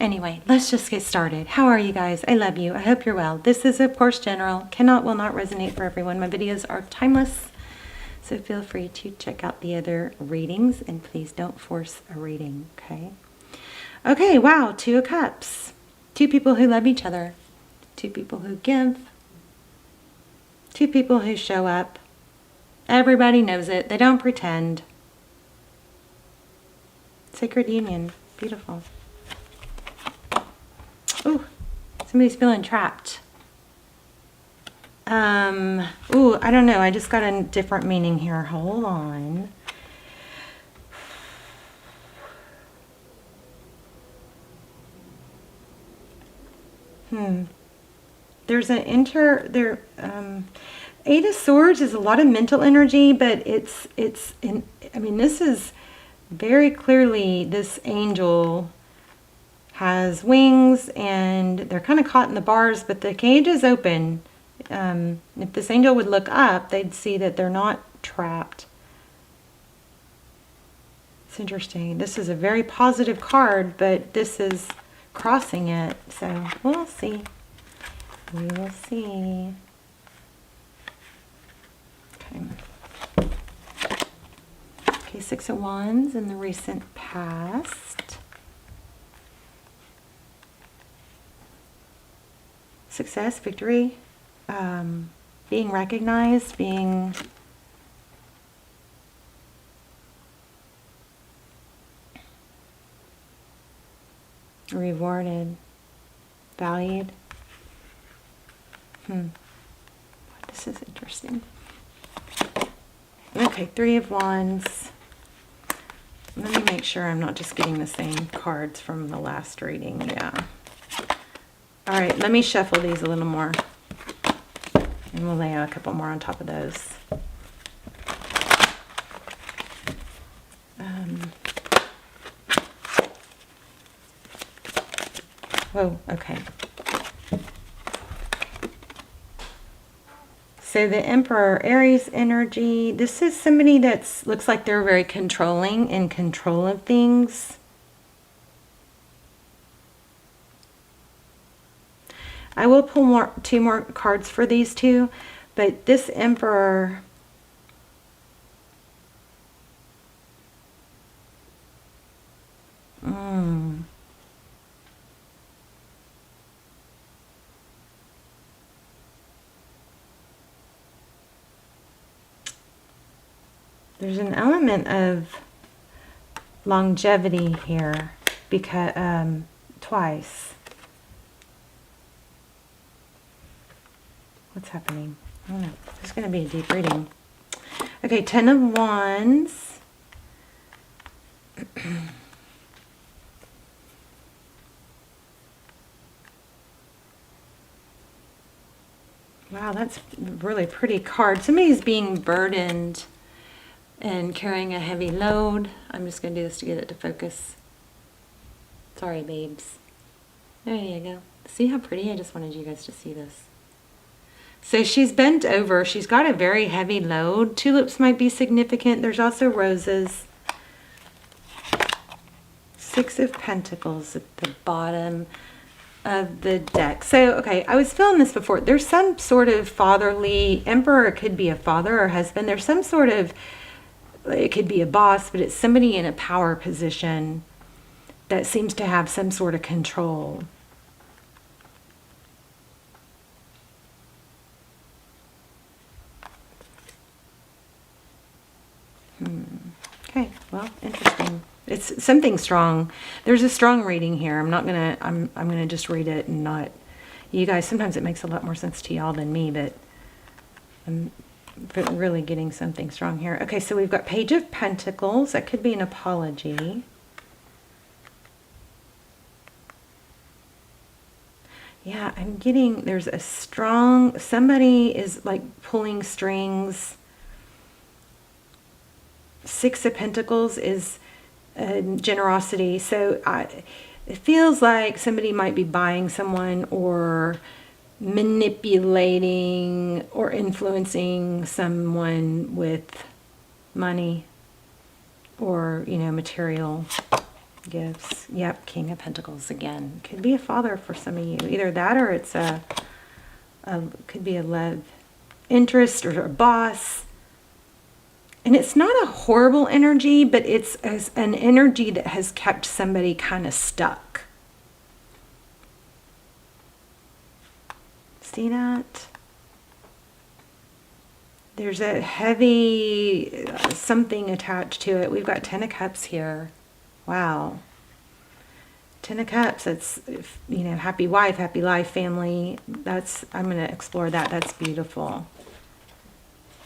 Anyway, let's just get started. How are you guys? I love you. I hope you're well. This is, of course, general. Cannot, will not resonate for everyone. My videos are timeless, so feel free to check out the other readings, and please don't force a reading, okay? Okay, wow, Two of Cups. Two people who love each other. Two people who give. Two people who show up. Everybody knows it. They don't pretend. Sacred union. Beautiful. Ooh, somebody's feeling trapped. Ooh, I don't know. I just got a different meaning here. Hold on. There's an Eight of Swords is a lot of mental energy, but this is very clearly this angel has wings and they're kind of caught in the bars, but the cage is open. If this angel would look up, they'd see that they're not trapped. It's interesting. This is a very positive card, but this is crossing it. So we'll see. We will see. Okay, Six of Wands in the recent past. Success, victory, being recognized, being rewarded, valued. This is interesting. Okay, Three of Wands. Let me make sure I'm not just getting the same cards from the last reading. Yeah. All right, let me shuffle these a little more. And we'll lay out a couple more on top of those. Whoa, okay. So the Emperor, Aries energy. This is somebody that looks like they're very controlling, in control of things. I will pull two more cards for these two, but this Emperor, there's an element of longevity here because twice. What's happening? I don't know. This is going to be a deep reading. Okay, Ten of Wands. Wow, that's a really pretty card. Somebody's being burdened and carrying a heavy load. I'm just going to do this to get it to focus. Sorry, babes. There you go. See how pretty? I just wanted you guys to see this. So she's bent over. She's got a very heavy load. Tulips might be significant. There's also roses. Six of Pentacles at the bottom of the deck. So, okay, I was feeling this before. There's some sort of fatherly, Emperor, it could be a father or husband. There's some sort of, it could be a boss, but it's somebody in a power position that seems to have some sort of control. Okay, well, interesting. It's something strong. There's a strong reading here. I'm gonna just read it and not you guys. Sometimes it makes a lot more sense to y'all than me, but I'm really getting something strong here. Okay, so we've got Page of Pentacles. That could be an apology. Yeah, I'm getting, there's a strong, somebody is like pulling strings. Six of Pentacles is generosity. So it feels like somebody might be buying someone or manipulating or influencing someone with money or, you know, material Gifts. Yep, King of Pentacles again. Could be a father for some of you. Either that or it's could be a love interest or a boss. And it's not a horrible energy, but it's an energy that has kept somebody kind of stuck. See that? There's a heavy something attached to it. We've got 10 of Cups here. Wow. 10 of Cups, it's, you know, happy wife, happy life, family. I'm going to explore that. That's beautiful.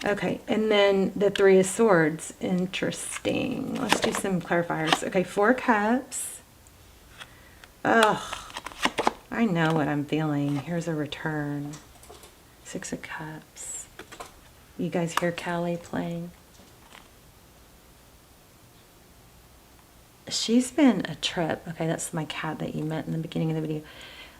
Okay, and then the 3 of Swords. Interesting. Let's do some clarifiers. Okay, 4 Cups. Oh, I know what I'm feeling. Here's a return. 6 of Cups. You guys hear Callie playing? She's been a trip. Okay, that's my cat that you met in the beginning of the video.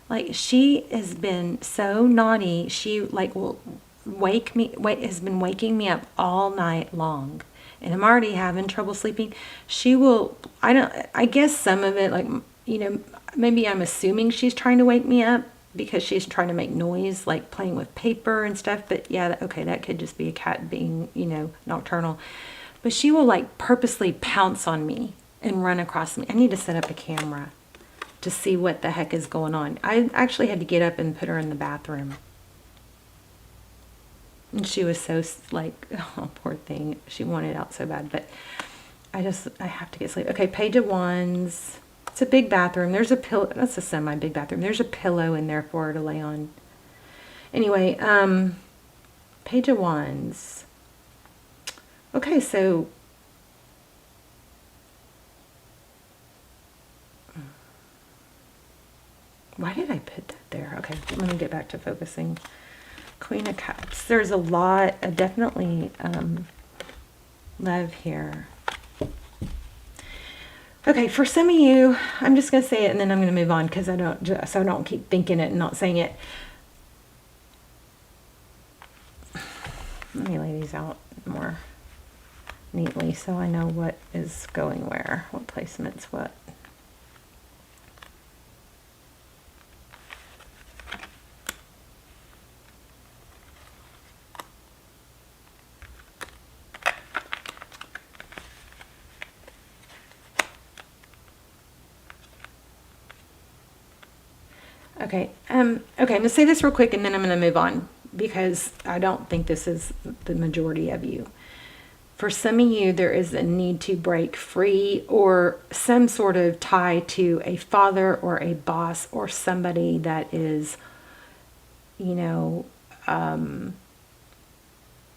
Like, she has been so naughty. She, like, will has been waking me up all night long. And I'm already having trouble sleeping. She will, I guess some of it, like, you know, maybe I'm assuming she's trying to wake me up because she's trying to make noise, like playing with paper and stuff. But yeah, okay, that could just be a cat being, you know, nocturnal. But she will, like, purposely pounce on me and run across me. I need to set up a camera to see what the heck is going on. I actually had to get up and put her in the bathroom. And she was so, like, oh, poor thing. She wanted out so bad. But I have to get sleep. Okay, Page of Wands. It's a big bathroom. There's a pillow. That's a semi-big bathroom. There's a pillow in there for her to lay on. Anyway, Page of Wands. Okay, so why did I put that there? Okay, let me get back to focusing. Queen of Cups. There's a lot, definitely love here. Okay, for some of you, I'm just going to say it and then I'm going to move on because I don't keep thinking it and not saying it. Let me lay these out more neatly so I know what is going where, what placement's what. Okay, okay, I'm going to say this real quick and then I'm going to move on because I don't think this is the majority of you. For some of you, there is a need to break free or some sort of tie to a father or a boss or somebody that is, you know,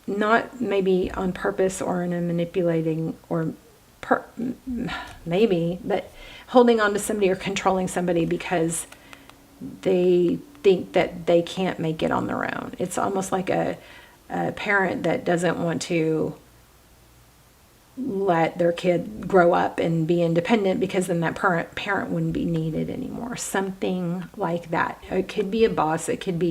not maybe on purpose or in a manipulating or maybe, but holding on to somebody or controlling somebody because they think that they can't make it on their own. It's almost like a parent that doesn't want to let their kid grow up and be independent because then that parent wouldn't be needed anymore. Something like that. It could be a boss. It could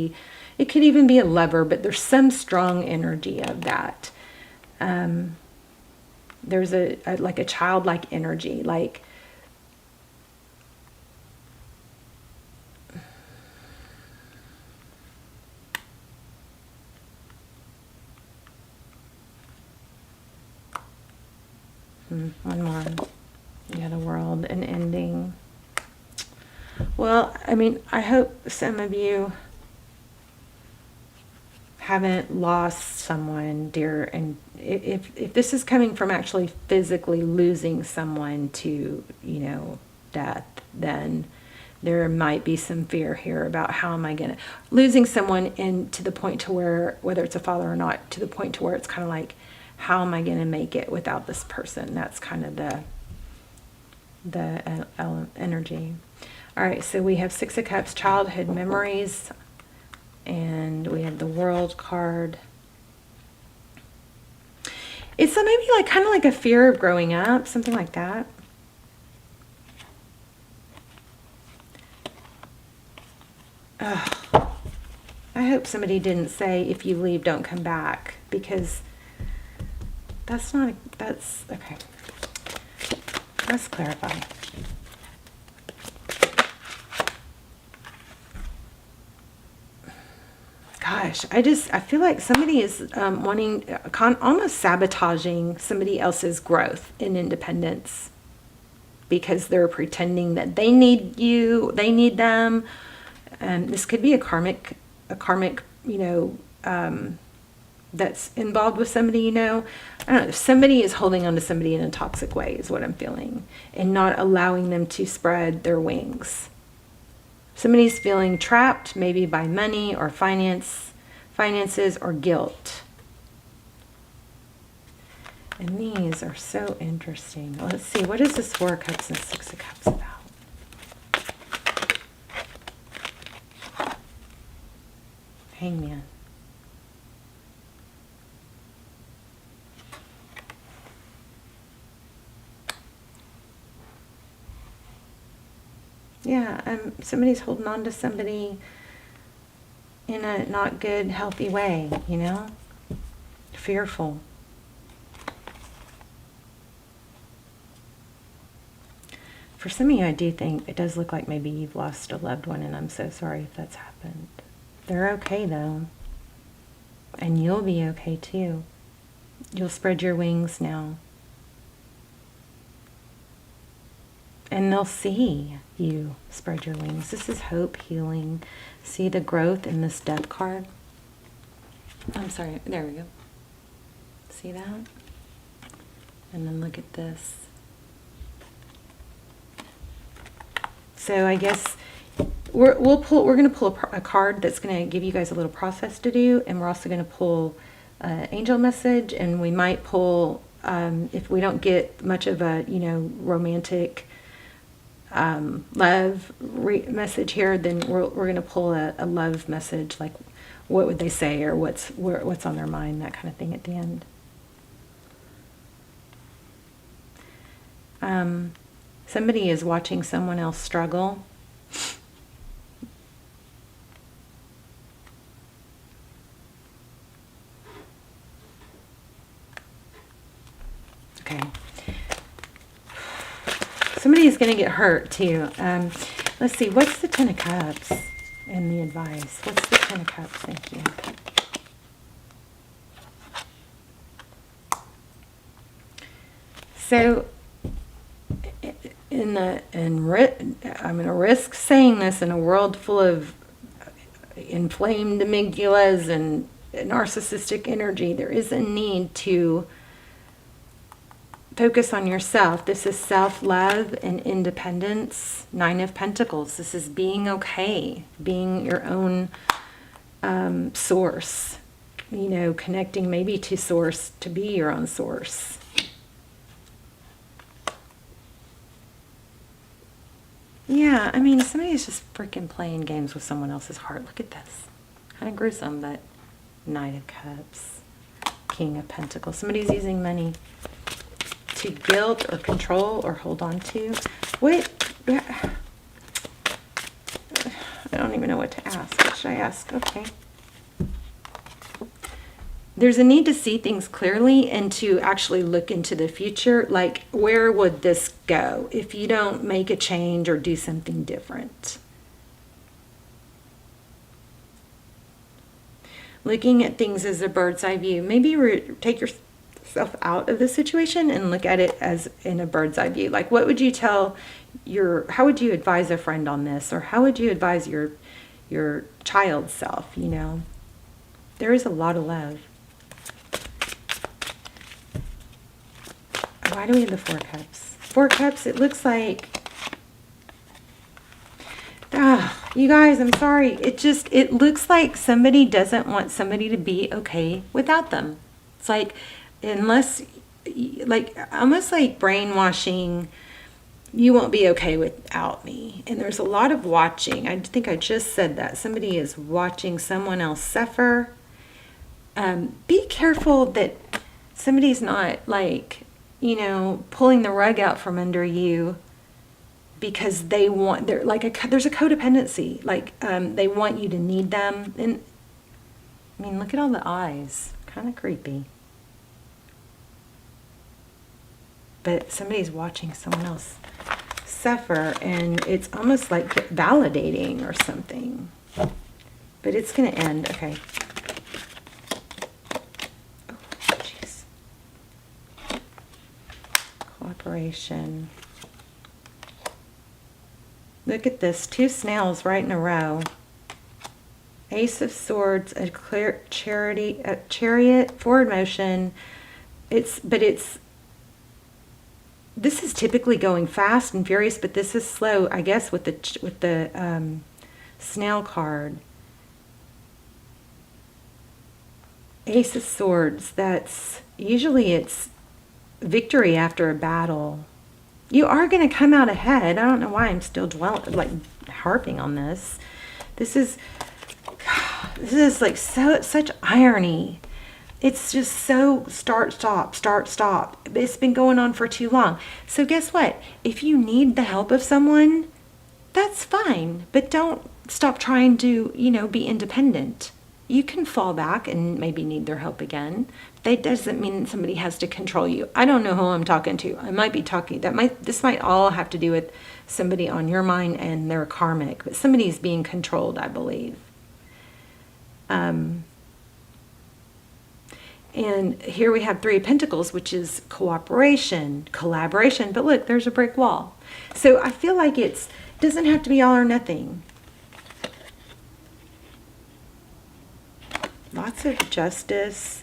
even be a lover, but there's some strong energy of that. There's like a childlike energy, like one more. Yeah, the World, an ending. Well, I mean, I hope some of you haven't lost someone dear, and if this is coming from actually physically losing someone to, you know, death, then there might be some fear here about how am I going to losing someone, and to the point to where, whether it's a father or not, to the point to where it's kind of like, how am I going to make it without this person? That's kind of the energy. All right, so we have 6 of Cups, childhood memories, and we have the World card. It's maybe like kind of like a fear of growing up, something like that. Ugh. I hope somebody didn't say, if you leave, don't come back, because that's okay. Let's clarify. gosh, I feel like somebody is wanting, almost sabotaging somebody else's growth and independence because they're pretending that they need you, they need them. This could be a karmic, that's involved with somebody, I don't know, somebody is holding on to somebody in a toxic way is what I'm feeling, and not allowing them to spread their wings. Somebody's feeling trapped, maybe by money or finances or guilt. And these are so interesting. Let's see, what is this Four of Cups and Six of Cups about? Hangman. Yeah, somebody's holding on to somebody in a not good, healthy way, fearful. For some of you, I do think it does look like maybe you've lost a loved one, and I'm so sorry if that's happened. They're okay, though. And you'll be okay, too. You'll spread your wings now. And they'll see you spread your wings. This is hope, healing. See the growth in this Death card? I'm sorry. There we go. See that? And then look at this. So I guess we're going to pull a card that's going to give you guys a little process to do, and we're also going to pull angel message, and we might pull if we don't get much of a romantic love message here, then we're going to pull a love message, like what would they say, or what's on their mind, that kind of thing at the end. Somebody is watching someone else struggle. Okay. Somebody is going to get hurt too. Let's see, what's the Ten of Cups and the advice? What's the Ten of Cups? Thank you. So, I'm going to risk saying this in a world full of inflamed amygdalas and narcissistic energy. There is a need to focus on yourself. This is self-love and independence. Nine of Pentacles. This is being okay, being your own source. Connecting maybe to source, to be your own source. Yeah, somebody's just freaking playing games with someone else's heart. Look at this. Kind of gruesome, but Knight of Cups, King of Pentacles. Somebody's using money to guilt or control or hold on to. What? I don't even know what to ask. What should I ask? Okay. There's a need to see things clearly and to actually look into the future. Like, where would this go if you don't make a change or do something different? Looking at things as a bird's eye view. Maybe take yourself out of the situation and look at it as in a bird's eye view. Like, what would you tell how would you advise a friend on this? Or how would you advise your child's self, There is a lot of love. Why do we have the Four Cups? Four Cups, it looks like... you guys, I'm sorry. It looks like somebody doesn't want somebody to be okay without them. It's like, almost like brainwashing, you won't be okay without me. And there's a lot of watching. I think I just said that. Somebody is watching someone else suffer. Be careful that somebody's not pulling the rug out from under you because there's a codependency. They want you to need them. And look at all the eyes. Kind of creepy. But somebody's watching someone else suffer, and it's almost like validating or something. But it's going to end. Okay. cooperation. Look at this, 2 snails right in a row. Ace of Swords, a clear chariot, forward motion. This is typically going fast and furious, but this is slow, I guess, with the snail card. Ace of Swords, that's usually it's victory after a battle. You are going to come out ahead. I don't know why I'm still harping on this. This is like such irony. It's just so start, stop, start, stop. It's been going on for too long. So guess what? If you need the help of someone, that's fine. But don't stop trying to, be independent. You can fall back and maybe need their help again. That doesn't mean somebody has to control you. I don't know who I'm talking to. I might be talking, this might all have to do with somebody on your mind and their karmic, but somebody's being controlled, I believe. And here we have 3 of Pentacles, which is cooperation, collaboration. But look, there's a brick wall. So I feel like it doesn't have to be all or nothing. Lots of justice.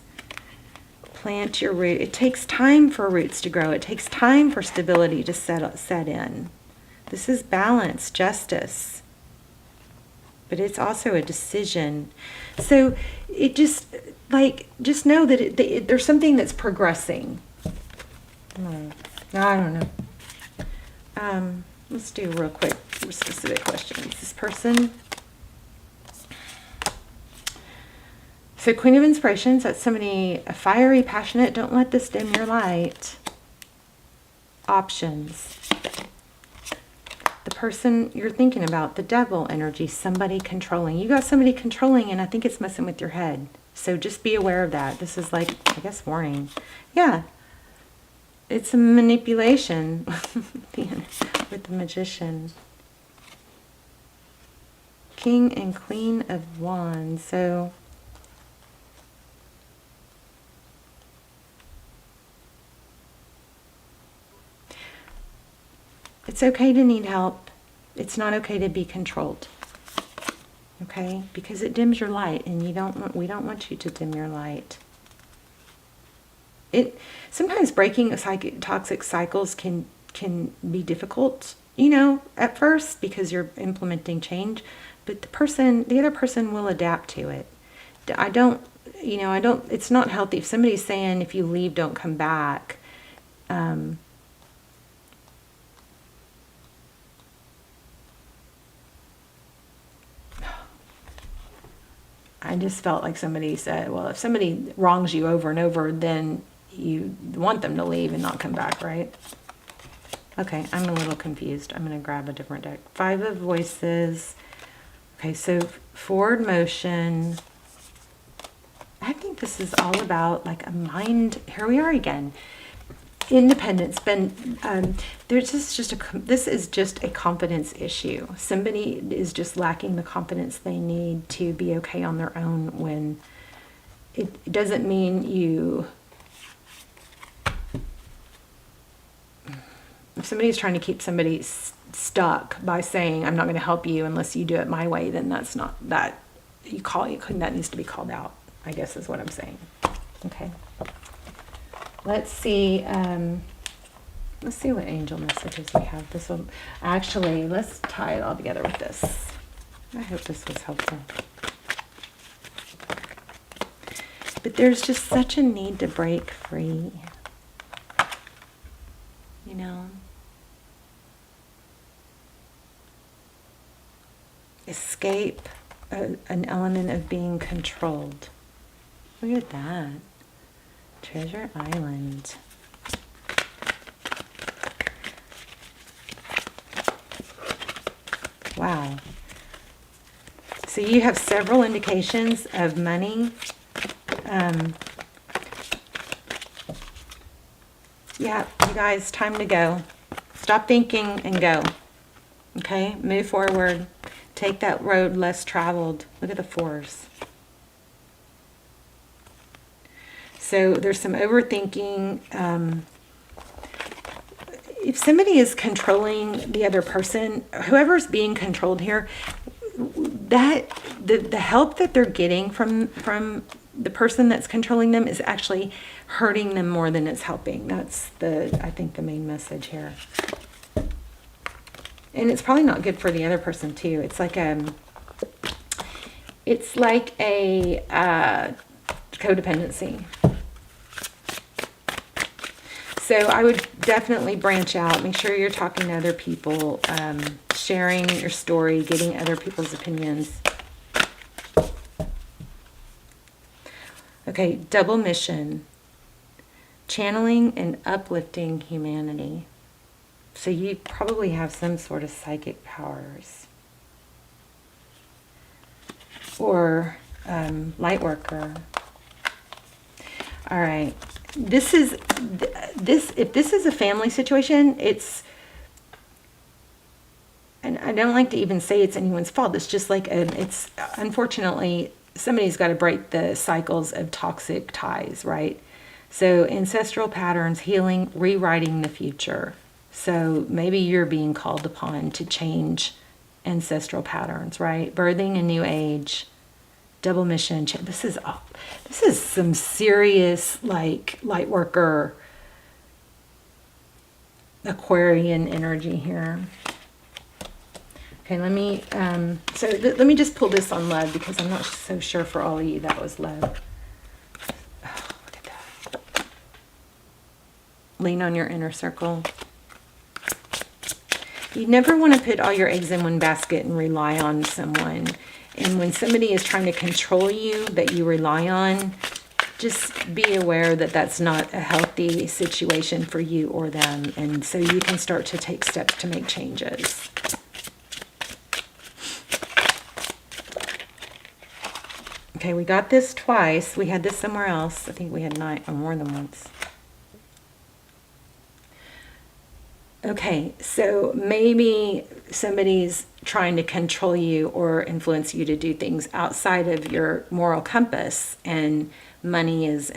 Plant your root. It takes time for roots to grow. It takes time for stability to set in. This is balance, justice. But it's also a decision. So it just know that there's something that's progressing. I don't know. Let's do real quick specific questions. This person. So Queen of Inspirations, that's somebody fiery, passionate. Don't let this dim your light. Options. The person you're thinking about, the devil energy, somebody controlling. You got somebody controlling, and I think it's messing with your head. So just be aware of that. This is like, I guess, warning. Yeah. It's a manipulation with the Magician. King and Queen of Wands. So it's okay to need help. It's not okay to be controlled. Okay? Because it dims your light, and we don't want you to dim your light. Sometimes breaking toxic cycles can be difficult, at first, because you're implementing change, but the other person will adapt to it. It's not healthy. If somebody's saying, if you leave, don't come back, I just felt like somebody said, well, if somebody wrongs you over and over, then you want them to leave and not come back, right? Okay, I'm a little confused. I'm going to grab a different deck. 5 of Voices. Okay, so forward motion. I think this is all about like a mind. Here we are again. Independence. This is just a confidence issue. Somebody is just lacking the confidence they need to be okay on their own. When it doesn't mean you. If somebody's trying to keep somebody stuck by saying, I'm not going to help you unless you do it my way, then that's not that. That needs to be called out, I guess is what I'm saying. Okay. Let's see what angel messages we have. This one, actually, let's tie it all together with this. I hope this was helpful. But there's just such a need to break free. Escape an element of being controlled. Look at that. Treasure Island. Wow. So you have several indications of money. Yeah, you guys, time to go. Stop thinking and go. Okay, move forward. Take that road less traveled. Look at the 4s. So there's some overthinking. if somebody is controlling the other person, whoever's being controlled here, that the help that they're getting from the person that's controlling them is actually hurting them more than it's helping. That's I think the main message here. And it's probably not good for the other person too. It's like a codependency. So I would definitely branch out. Make sure you're talking to other people, sharing your story, getting other people's opinions. Okay, double mission. Channeling and uplifting humanity. So you probably have some sort of psychic powers. Or light worker. All right. If this is a family situation, and I don't like to even say it's anyone's fault. It's just like it's unfortunately somebody's got to break the cycles of toxic ties, right? So ancestral patterns, healing, rewriting the future. So maybe you're being called upon to change ancestral patterns, right? Birthing a new age. Double mission. This is some serious like light worker Aquarian energy here. Okay, let me let me just pull this on love, because I'm not so sure for all of you that was love. Oh, look at that. Lean on your inner circle. You never want to put all your eggs in one basket and rely on someone. And when somebody is trying to control you that you rely on, just be aware that that's not a healthy situation for you or them. And so you can start to take steps to make changes. Okay, we got this twice. We had this somewhere else. I think we had 9 or more than once. Okay, so maybe somebody's trying to control you or influence you to do things outside of your moral compass, and money is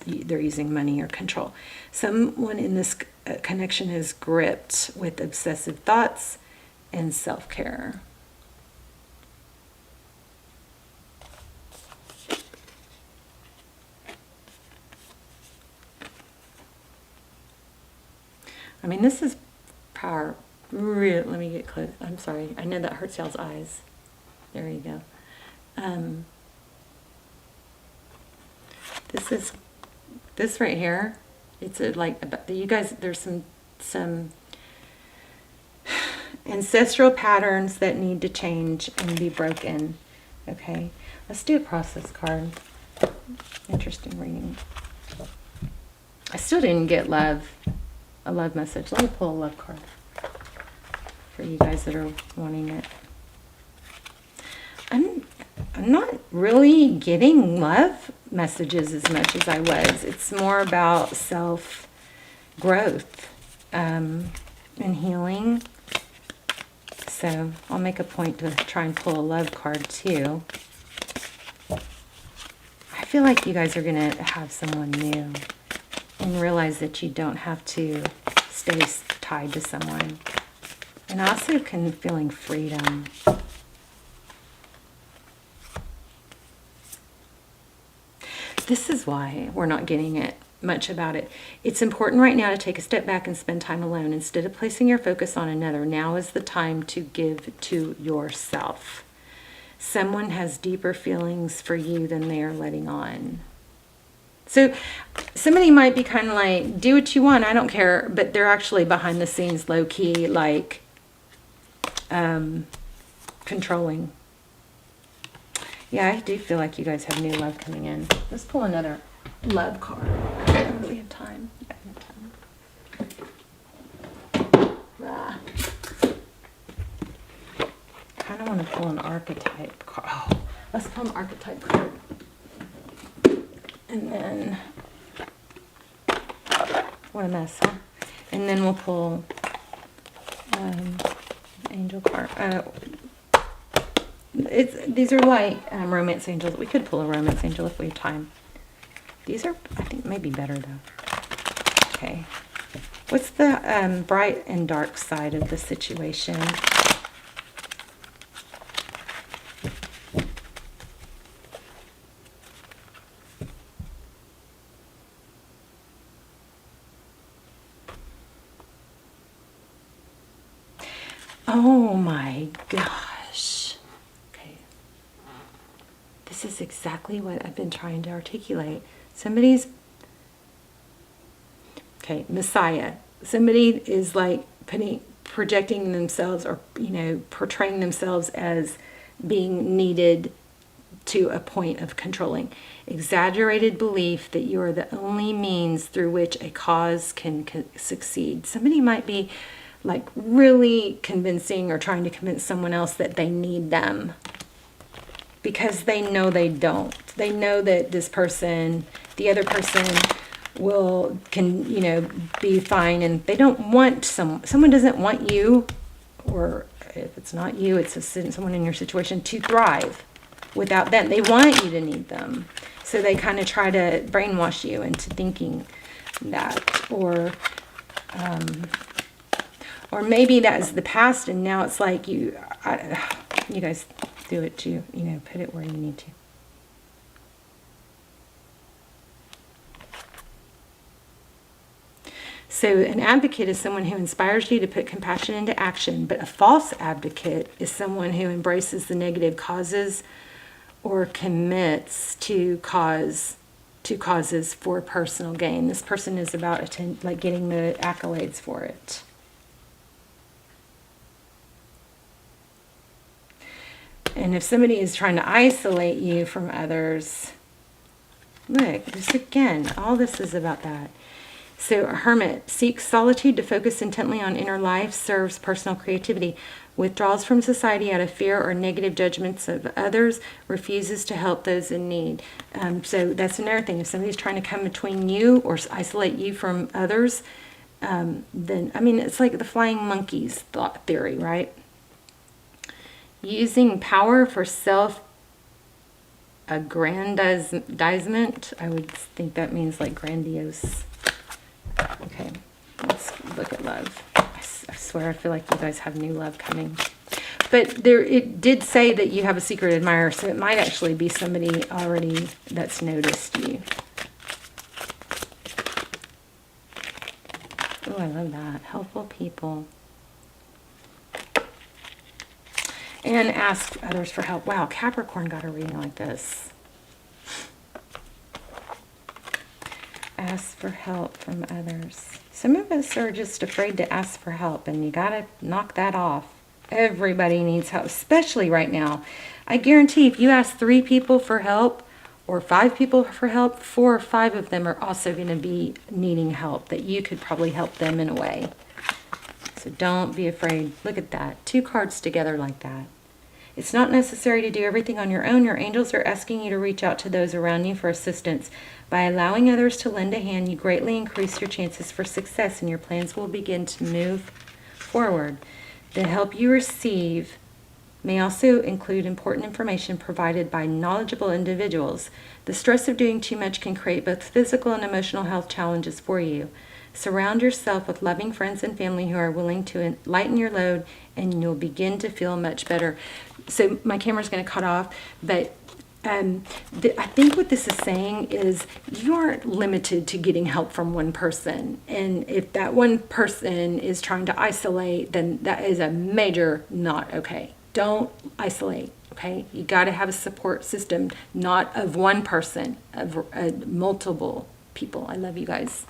they're using money or control. Someone in this connection is gripped with obsessive thoughts and self-care. I mean, this is power. Let me get close. I'm sorry. I know that hurts y'all's eyes. There you go. This right here. It's you guys. There's some ancestral patterns that need to change and be broken. Okay. Let's do a process card. Interesting reading. I still didn't get love. A love message. Let me pull a love card for you guys that are wanting it. I'm not really getting love messages as much as I was. It's more about self-growth and healing. So I'll make a point to try and pull a love card too. I feel like you guys are going to have someone new and realize that you don't have to stay tied to someone. And I also can feeling freedom. This is why we're not getting it much about it. It's important right now to take a step back and spend time alone. Instead of placing your focus on another, now is the time to give to yourself. Someone has deeper feelings for you than they are letting on. So somebody might be kind of like, do what you want, I don't care, but they're actually behind the scenes, low-key, like controlling. Yeah, I do feel like you guys have new love coming in. Let's pull another love card. I don't really have time. I kind of want to pull an archetype card. Oh, let's pull an archetype card. And then, what a mess, huh? And then we'll pull angel card. These are like romance angels. We could pull a romance angel if we have time. These are, I think, maybe better though. Okay. What's the bright and dark side of the situation? Oh my gosh. Okay. This is exactly what I've been trying to articulate. Somebody's, okay, Messiah. Somebody is like projecting themselves, or, you know, portraying themselves as being needed to a point of controlling. Exaggerated belief that you are the only means through which a cause can succeed. Somebody might be like really convincing or trying to convince someone else that they need them, because they know they don't. They know that this person, the other person, can, you know, be fine, and they don't want someone doesn't want you, or if it's not you, it's someone in your situation, to thrive without them. They want you to need them. So they kind of try to brainwash you into thinking that, or maybe that's the past, and now it's like you guys do it too, you know, put it where you need to. So an advocate is someone who inspires you to put compassion into action, but a false advocate is someone who embraces the negative causes or commits to causes for personal gain. This person is about getting the accolades for it. And if somebody is trying to isolate you from others, look, just again, all this is about that. So a hermit seeks solitude to focus intently on inner life, serves personal creativity, withdraws from society out of fear or negative judgments of others, refuses to help those in need. So that's another thing. If somebody's trying to come between you or isolate you from others, then, I mean, it's like the flying monkeys thought theory, right? Using power for self-aggrandizement. I would think that means like grandiose. Okay, let's look at love. I swear I feel like you guys have new love coming. But it did say that you have a secret admirer, so it might actually be somebody already that's noticed you. Oh, I love that. Helpful people. And ask others for help. Wow, Capricorn got a reading like this. Ask for help from others. Some of us are just afraid to ask for help, and you gotta knock that off. Everybody needs help, especially right now. I guarantee if you ask 3 people for help or 5 people for help, 4 or 5 of them are also going to be needing help, that you could probably help them in a way. So don't be afraid. Look at that. 2 cards together like that. It's not necessary to do everything on your own. Your angels are asking you to reach out to those around you for assistance. By allowing others to lend a hand, you greatly increase your chances for success, and your plans will begin to move forward. The help you receive may also include important information provided by knowledgeable individuals. The stress of doing too much can create both physical and emotional health challenges for you. Surround yourself with loving friends and family who are willing to lighten your load, and you'll begin to feel much better. So my camera's going to cut off, but I think what this is saying is you aren't limited to getting help from one person. And if that one person is trying to isolate, then that is a major not okay. Don't isolate, okay? You got to have a support system, not of one person, of multiple people. I love you guys.